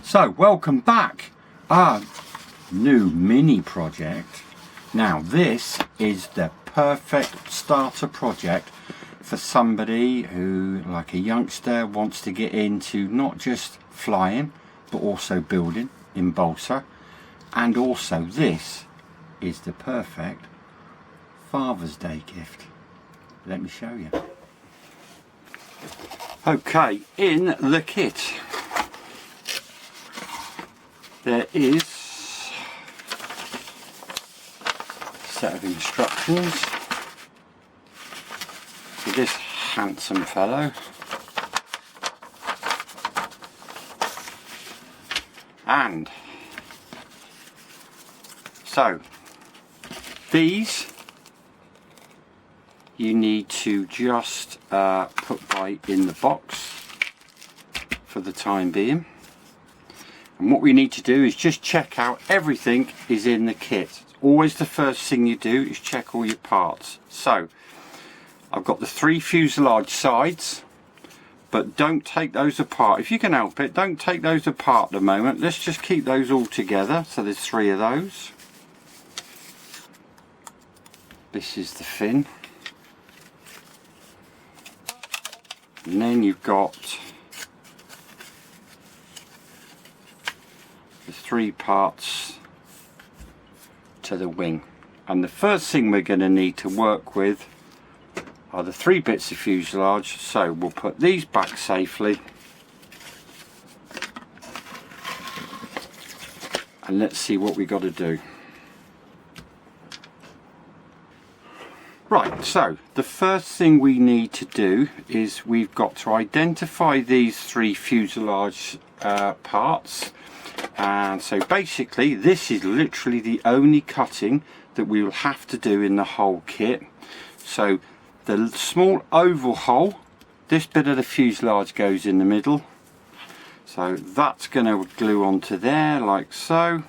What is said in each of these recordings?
So welcome back, our new mini project. Now this is the perfect starter project for somebody who, like a youngster, wants to get into not just flying but also building in balsa. And also this is the perfect Father's Day gift. Let me show you. Okay, in the kit there is a set of instructions for this handsome fellow, and so these you need to just put by in the box for the time being. And what we need to do is just check out everything is in the kit. Always the first thing you do is check all your parts. So I've got the 3 fuselage sides, but don't take those apart. If you can help it, don't take those apart at the moment. Let's just keep those all together. So there's 3 of those. This is the fin. And then you've got the 3 parts to the wing. And the first thing we're going to need to work with are the 3 bits of fuselage. So we'll put these back safely, and let's see what we got to do. Right, so the first thing we need to do is we've got to identify these 3 fuselage parts. And so basically this is literally the only cutting that we will have to do in the whole kit. So the small oval hole, this bit of the fuselage goes in the middle, so that's going to glue onto there like so.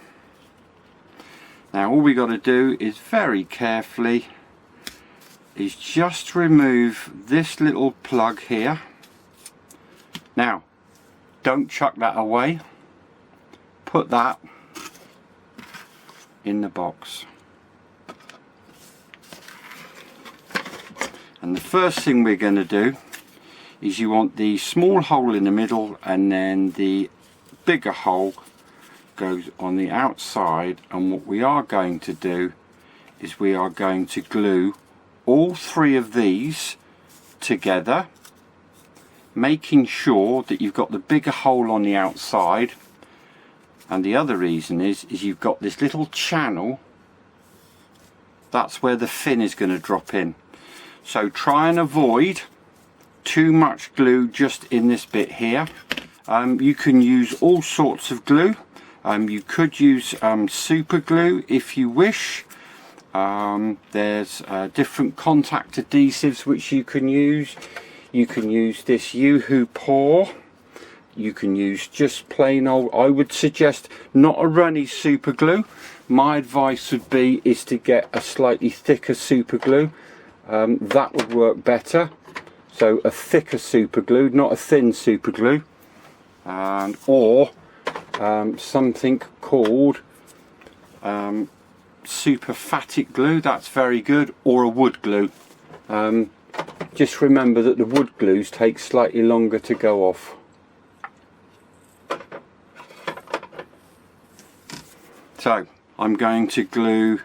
Now all we got to do is very carefully is just remove this little plug here. Now don't chuck that away, put that in the box. And the first thing we're going to do is you want the small hole in the middle, and then the bigger hole goes on the outside. And what we are going to do is we are going to glue all 3 of these together, making sure that you've got the bigger hole on the outside. And the other reason is you've got this little channel, that's where the fin is going to drop in. So try and avoid too much glue just in this bit here. You can use all sorts of glue. You could use super glue if you wish. There's different contact adhesives which you can use. You can use this Yoo-hoo pour. You can use just plain old, I would suggest not a runny super glue. My advice would be is to get a slightly thicker super glue. That would work better. So a thicker super glue, not a thin super glue. Or something called superphatic glue, that's very good, or a wood glue. Just remember that the wood glues take slightly longer to go off. So I'm going to glue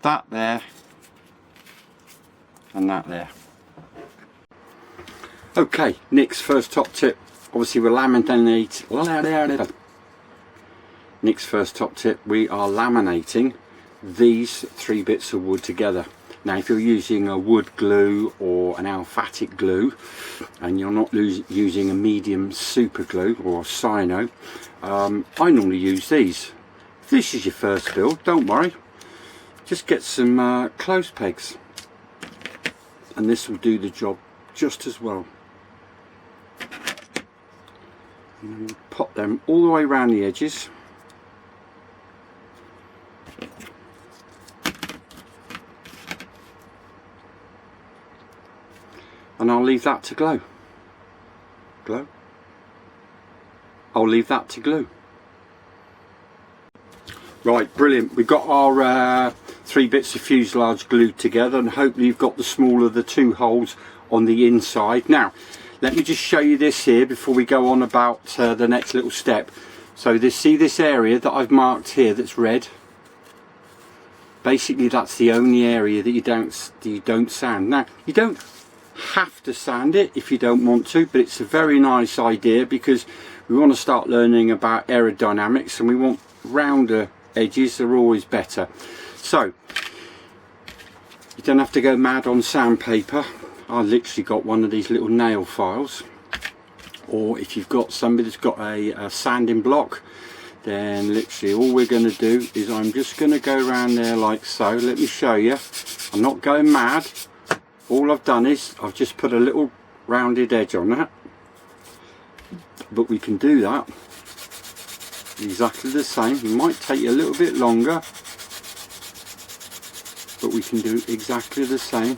that there and that there. Okay, Nick's first top tip. Obviously we're laminating. Nick's first top tip, we are laminating these 3 bits of wood together. Now if you're using a wood glue or an aliphatic glue and you're not using a medium super glue or a cyano, I normally use these. If this is your first build, don't worry, just get some clothes pegs and this will do the job just as well. And then pop them all the way around the edges. And I'll leave that to glow. I'll leave that to glue. Right, brilliant. We've got our 3 bits of fuselage glued together, and hopefully you've got the smaller of the 2 holes on the inside. Now, let me just show you this here before we go on about the next little step. So see this area that I've marked here that's red? Basically that's the only area that you don't sand. Now, you don't have to sand it if you don't want to, but it's a very nice idea because we want to start learning about aerodynamics, and we want rounder edges are always better. So you don't have to go mad on sandpaper. I literally got one of these little nail files, or if you've got somebody that's got a sanding block, then literally all we're going to do is I'm just going to go around there like so. Let me show you. I'm not going mad. All I've done is I've just put a little rounded edge on that, but we can do that exactly the same. It might take you a little bit longer, but we can do exactly the same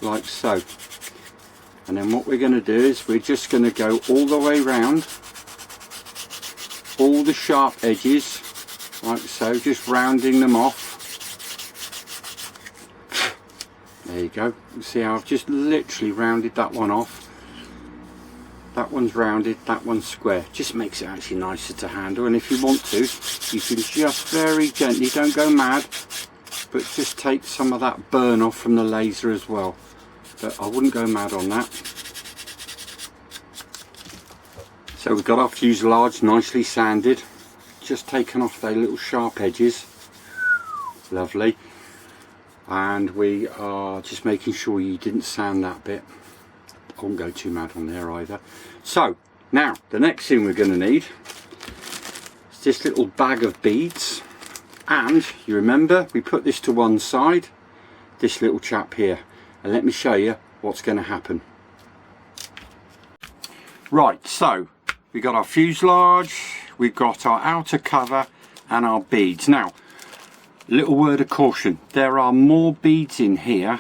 like so. And then what we're going to do is we're just going to go all the way round all the sharp edges like so, just rounding them off. There you go. You see how I've just literally rounded that one off. That one's rounded, that one's square. Just makes it actually nicer to handle. And if you want to, you can just very gently, don't go mad, but just take some of that burn off from the laser as well. But I wouldn't go mad on that. So we've got our fuselage nicely sanded, just taken off those little sharp edges. Lovely. And we are just making sure you didn't sand that bit. I won't go too mad on there either. So now the next thing we're going to need is this little bag of beads, and you remember we put this to one side, this little chap here, and let me show you what's going to happen. Right, so we've got our fuselage, we've got our outer cover and our beads. Now, little word of caution, there are more beads in here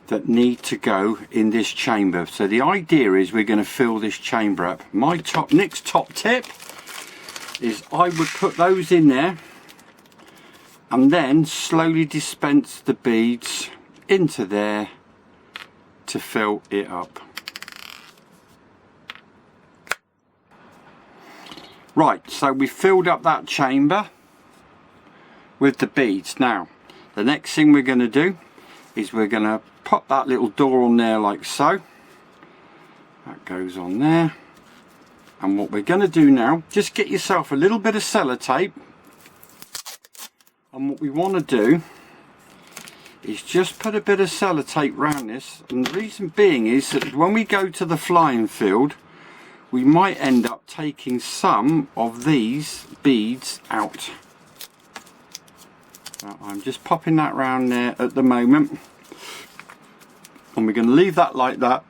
that need to go in this chamber. So the idea is we're going to fill this chamber up. Nick's top tip is I would put those in there and then slowly dispense the beads into there to fill it up. Right, so we filled up that chamber with the beads. Now the next thing we're going to do is we're going to pop that little door on there like so. That goes on there. And what we're going to do now, just get yourself a little bit of sellotape, and what we want to do is just put a bit of sellotape around this, and the reason being is that when we go to the flying field we might end up taking some of these beads out. So I'm just popping that round there at the moment, and we're going to leave that like that.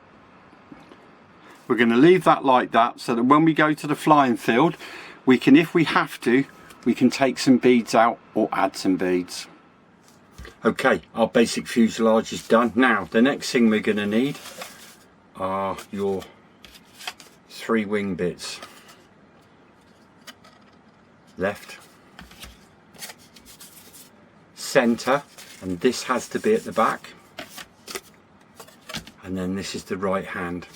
We're going to leave that like that so that when we go to the flying field we can, if we have to, we can take some beads out or add some beads. Okay, our basic fuselage is done. Now the next thing we're going to need are your 3 wing bits. Left, centre, and this has to be at the back, and then this is the right hand.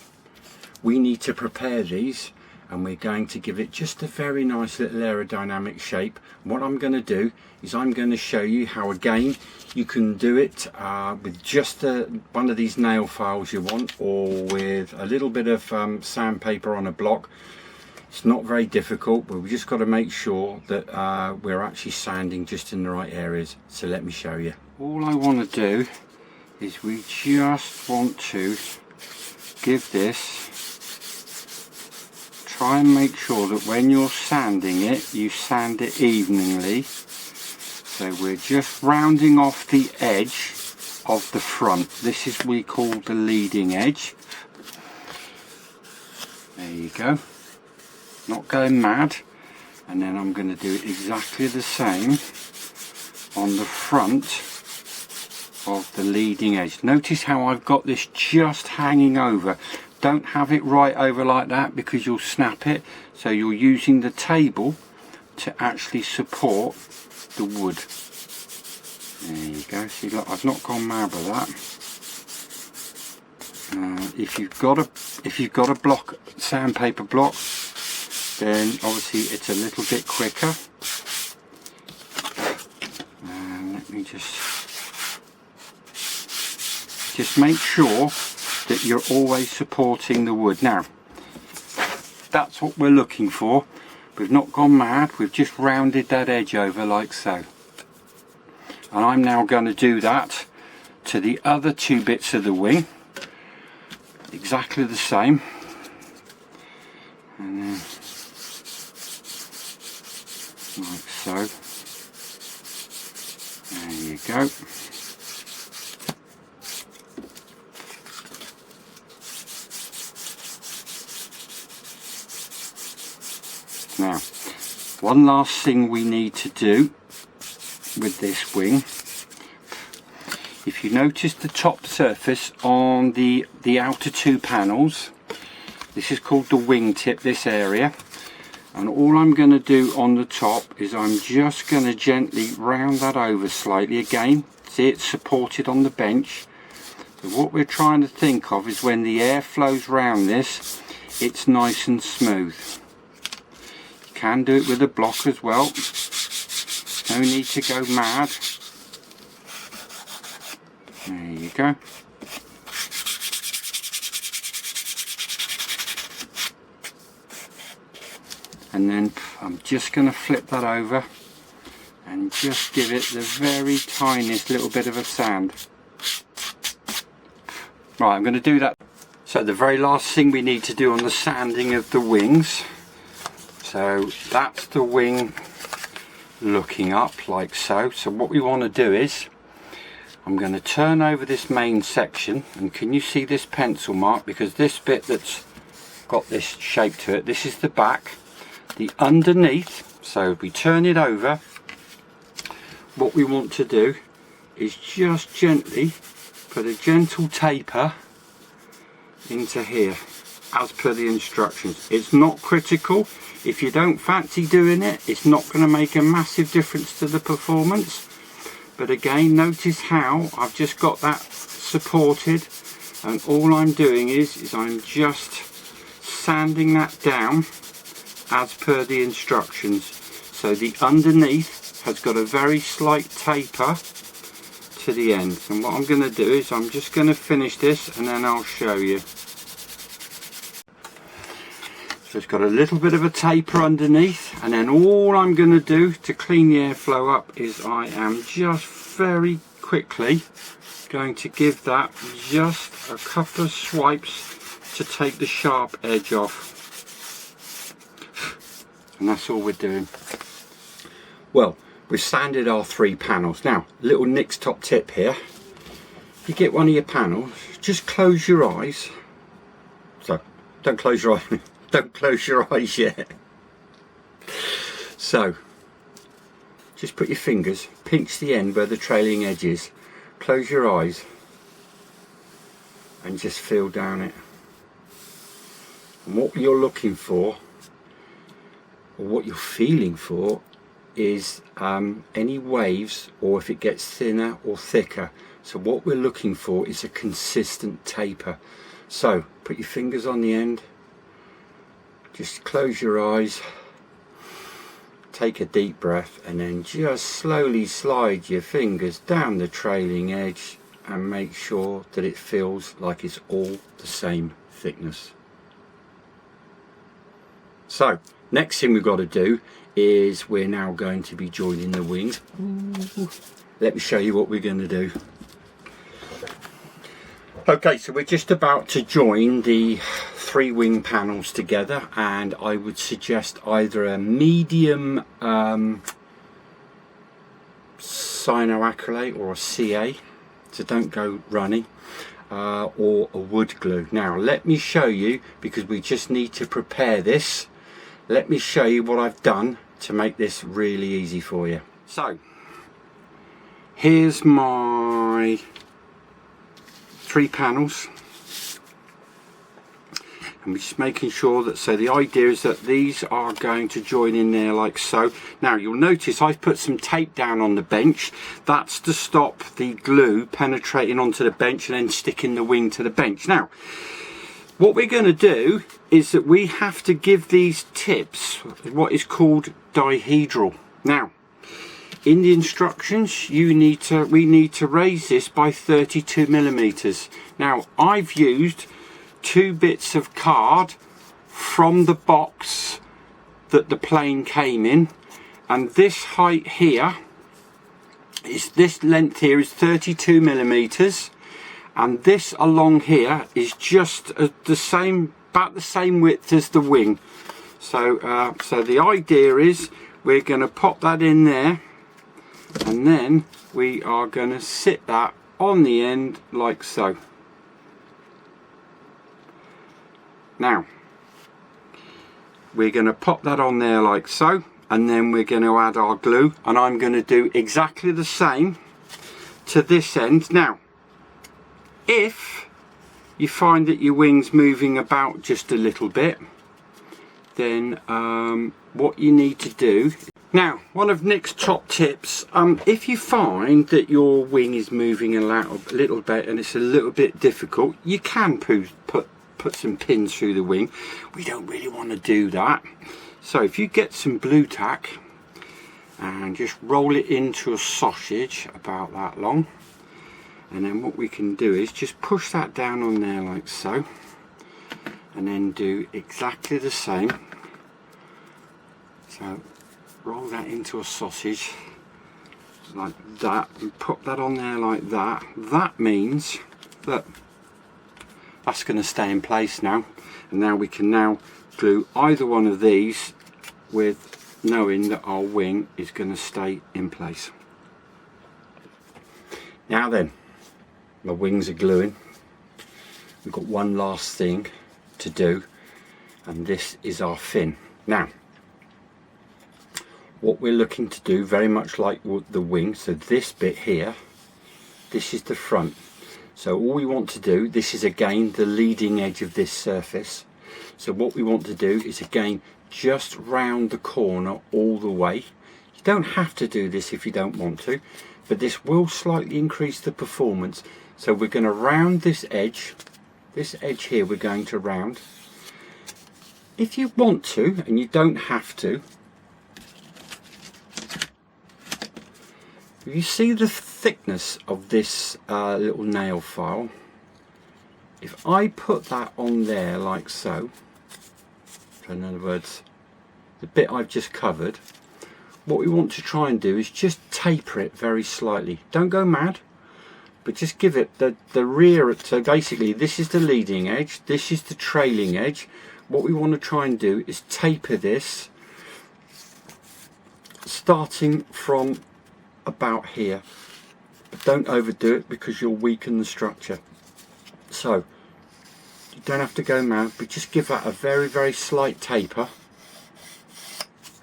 We need to prepare these, and we're going to give it just a very nice little aerodynamic shape. What I'm going to do is I'm going to show you how, again, you can do it with just one of these nail files you want, or with a little bit of sandpaper on a block. It's not very difficult, but we've just got to make sure that we're actually sanding just in the right areas. So let me show you. All I want to do is we just want to give this, try and make sure that when you're sanding it, you sand it evenly. So we're just rounding off the edge of the front. This is what we call the leading edge. There you go. Not going mad. And then I'm going to do exactly the same on the front of the leading edge. Notice how I've got this just hanging over. Don't have it right over like that because you'll snap it. So you're using the table to actually support the wood. There you go. See, look, I've not gone mad with that. If you've got a block, sandpaper block, then obviously it's a little bit quicker. And let me just make sure that you're always supporting the wood. Now, that's what we're looking for. We've not gone mad, we've just rounded that edge over like so. And I'm now going to do that to the other two bits of the wing. Exactly the same. And then like so. There you go. Now, one last thing we need to do with this wing. If you notice the top surface on the outer two panels, this is called the wing tip, this area. And all I'm going to do on the top is I'm just going to gently round that over slightly again. See, it's supported on the bench. So what we're trying to think of is when the air flows round this, it's nice and smooth. Can do it with a block as well. No need to go mad. There you go. And then I'm just going to flip that over and just give it the very tiniest little bit of a sand. Right, I'm going to do that. So the very last thing we need to do on the sanding of the wings. So that's the wing looking up like so. So what we want to do is I'm going to turn over this main section, and can you see this pencil mark? Because this bit that's got this shape to it, this is the back. The underneath, so if we turn it over, what we want to do is just gently put a gentle taper into here as per the instructions. It's not critical. If you don't fancy doing it, it's not going to make a massive difference to the performance. But again, notice how I've just got that supported, and all I'm doing is I'm just sanding that down as per the instructions. So the underneath has got a very slight taper to the end. And what I'm going to do is I'm just going to finish this and then I'll show you. So it's got a little bit of a taper underneath, and then all I'm going to do to clean the airflow up is I am just very quickly going to give that just a couple of swipes to take the sharp edge off. And that's all we're doing. Well, we've sanded our 3 panels. Now, little Nick's top tip here. If you get one of your panels, just close your eyes. So, don't close your eyes. Don't close your eyes yet. So, just put your fingers, pinch the end where the trailing edge is, close your eyes and just feel down it. And what you're looking for, or what you're feeling for, is any waves, or if it gets thinner or thicker. So what we're looking for is a consistent taper. So put your fingers on the end, just close your eyes, take a deep breath, and then just slowly slide your fingers down the trailing edge and make sure that it feels like it's all the same thickness. So next thing we've got to do is we're now going to be joining the wings. Let me show you what we're going to do. Okay, so we're just about to join the 3 wing panels together, and I would suggest either a medium cyanoacrylate or a CA, so don't go runny, or a wood glue. Now let me show you, because we just need to prepare this, let me show you what I've done to make this really easy for you. So here's my 3 panels. and we're just making sure that, so the idea is that these are going to join in there like so. Now you'll notice I've put some tape down on the bench. That's to stop the glue penetrating onto the bench and then sticking the wing to the bench. Now what we're going to do is that we have to give these tips what is called dihedral. Now in the instructions we need to raise this by 32 millimeters. Now I've used 2 bits of card from the box that the plane came in, and this height here is, this length here is 32 millimeters, and this along here is just the same, about the same width as the wing. So so the idea is we're going to pop that in there, and then we are going to sit that on the end like so. Now we're going to pop that on there like so, and then we're going to add our glue, and I'm going to do exactly the same to this end. Now if you find that your wing's moving about just a little bit, then what you need to do, now one of Nick's top tips, if you find that your wing is moving a little bit and it's a little bit difficult, you can put some pins through the wing. We don't really want to do that. So if you get some blue tack and just roll it into a sausage about that long, and then what we can do is just push that down on there like so, and then do exactly the same. So roll that into a sausage like that and put that on there like that. That means that that's going to stay in place now, and now we can now glue either one of these with knowing that our wing is going to stay in place. Now then, my wings are gluing. We've got one last thing to do, and this is our fin. Now what we're looking to do, very much like the wing, so this bit here, this is the front. So all we want to do, this is again the leading edge of this surface. So what we want to do is again just round the corner all the way. You don't have to do this if you don't want to, but this will slightly increase the performance. So we're going to round this edge here, we're going to round. If you want to, and you don't have to, you see the thickness of this little nail file. If I put that on there like so, in other words the bit I've just covered, what we want to try and do is just taper it very slightly. Don't go mad, but just give it the rear. So basically this is the leading edge, this is the trailing edge. What we want to try and do is taper this starting from about here, but don't overdo it because you'll weaken the structure. So you don't have to go mad, but just give that a very slight taper,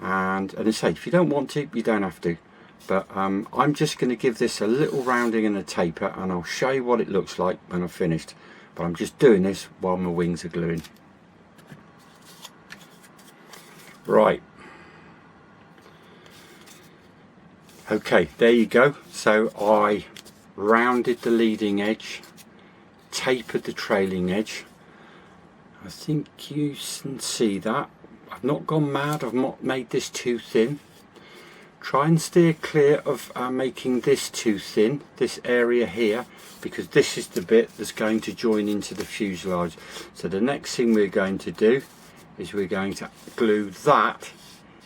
and I say, if you don't want to, you don't have to, but I'm just going to give this a little rounding and a taper, and I'll show you what it looks like when I've finished. But I'm just doing this while my wings are gluing. Right, okay, there you go. So I rounded the leading edge, tapered the trailing edge. I think you can see that. I've not gone mad, I've not made this too thin. Try and steer clear of making this too thin, this area here, because this is the bit that's going to join into the fuselage. So the next thing we're going to do is we're going to glue that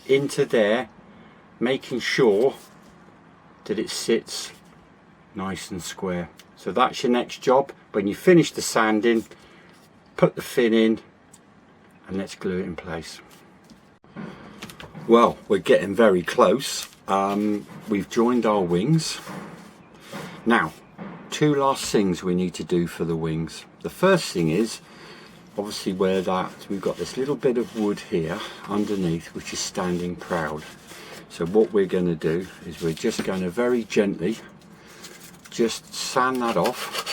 into there, making sure that it sits nice and square. So that's your next job. When you finish the sanding, put the fin in and let's glue it in place. Well, we're getting very close. We've joined our wings. Now, 2 last things we need to do for the wings. The first thing is obviously where we've got this little bit of wood here underneath which is standing proud. So what we're going to do is we're just going to very gently just sand that off,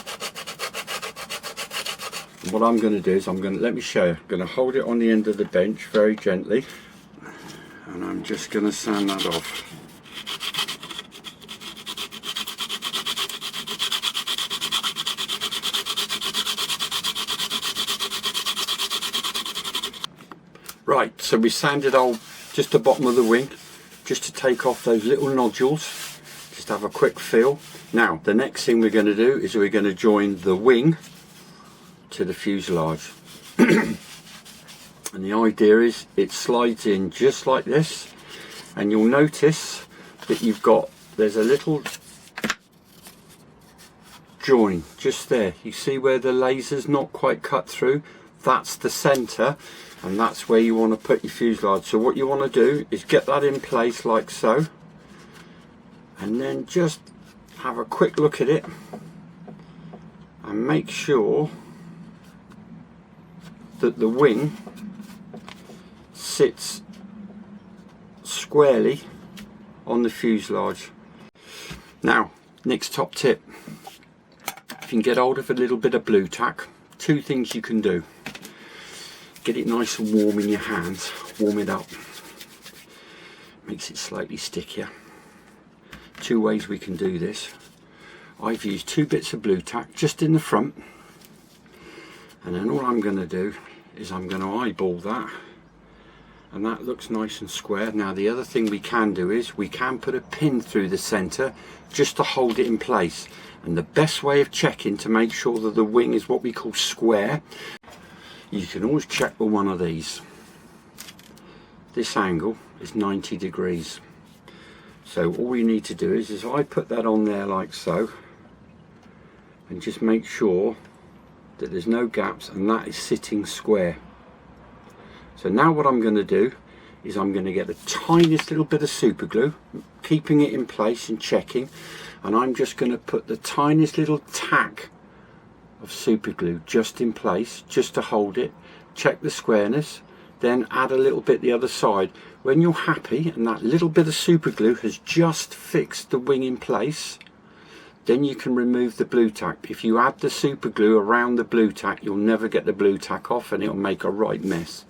And what I'm going to do is let me show you. I'm going to hold it on the end of the bench very gently, and I'm just going to sand that off. Right, so we sanded off just the bottom of the wing, just to take off those little nodules, just have a quick feel. Now, the next thing we're going to do is we're going to join the wing to the fuselage. And the idea is it slides in just like this, and you'll notice that there's a little join just there. You see where the laser's not quite cut through? That's the center, and that's where you want to put your fuselage. So what you want to do is get that in place like so, and then just have a quick look at it and make sure that the wing sits squarely on the fuselage. Now, next top tip, if you can get hold of a little bit of blue tack, two things you can do. Get it nice and warm in your hands, warm it up, makes it slightly stickier. Two ways we can do this. I've used 2 bits of blue tack just in the front, and then all I'm going to do is I'm going to eyeball that, and that looks nice and square. Now the other thing we can do is we can put a pin through the center just to hold it in place, and the best way of checking to make sure that the wing is what we call square, you can always check with one of these. This angle is 90 degrees. So all you need to do is I put that on there like so, and just make sure that there's no gaps and that is sitting square. So now what I'm going to do is I'm going to get the tiniest little bit of super glue, keeping it in place and checking, and I'm just going to put the tiniest little tack of super glue just in place, just to hold it, check the squareness, then add a little bit the other side. When you're happy and that little bit of super glue has just fixed the wing in place, then you can remove the blue tack. If you add the super glue around the blue tack, you'll never get the blue tack off, and it'll make a right mess.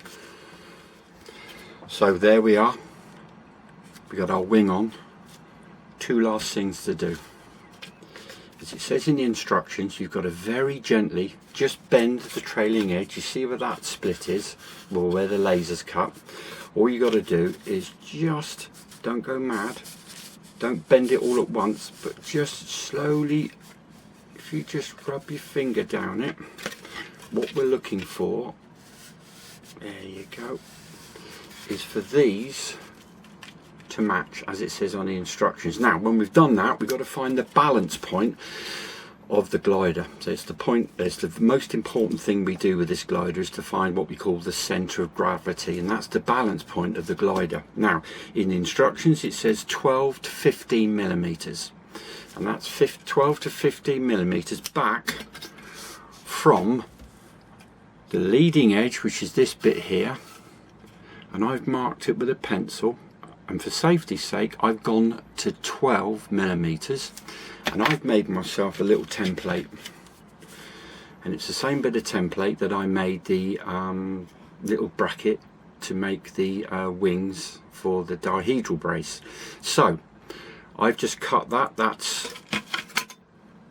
So there we are, we got our wing on. Two last things to do. As it says in the instructions, you've got to very gently just bend the trailing edge. You see where that split is, well, where the laser's cut. All you got to do is just, don't go mad, don't bend it all at once, but just slowly, if you just rub your finger down it, what we're looking for, there you go, is for these to match as it says on the instructions. Now when we've done that, we've got to find the balance point of the glider. So it's the most important thing we do with this glider is to find what we call the center of gravity, and that's the balance point of the glider. Now in the instructions it says 12 to 15 millimeters, and that's 12 to 15 millimeters back from the leading edge, which is this bit here, and I've marked it with a pencil. And for safety's sake, I've gone to 12 millimeters, and I've made myself a little template, and it's the same bit of template that I made the little bracket to make the wings for the dihedral brace. So I've just cut that. That's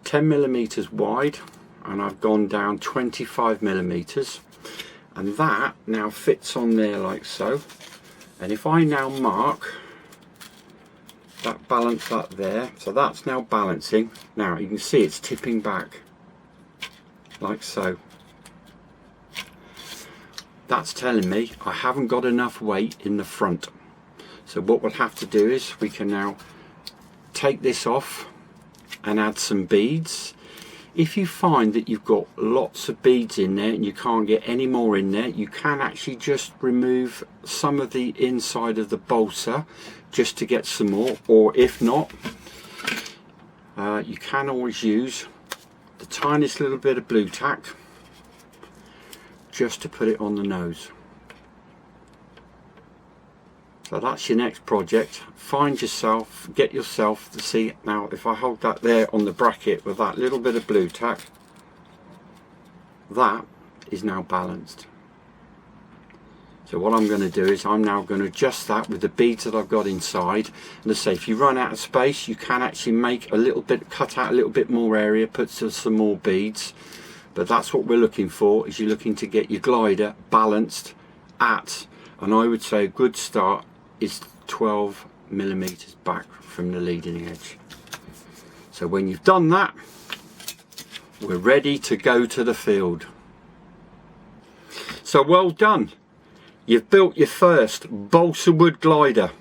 10 millimeters wide, and I've gone down 25 millimeters, and that now fits on there like so. And if I now mark that, balance that there, so that's now balancing. Now you can see it's tipping back like so. That's telling me I haven't got enough weight in the front. So what we'll have to do is we can now take this off and add some beads. If you find that you've got lots of beads in there and you can't get any more in there, you can actually just remove some of the inside of the balsa just to get some more, or if not, you can always use the tiniest little bit of blue tack just to put it on the nose. So that's your next project. Find yourself, get yourself to see. Now if I hold that there on the bracket with that little bit of blue tack, that is now balanced. So what I'm going to do is I'm now going to adjust that with the beads that I've got inside. And as I say, if you run out of space, you can actually make a little bit, cut out a little bit more area, put some more beads. But that's what we're looking for, is you're looking to get your glider balanced at, and I would say a good start is 12 millimeters back from the leading edge. So when you've done that, we're ready to go to the field. So well done. You've built your first balsa wood glider.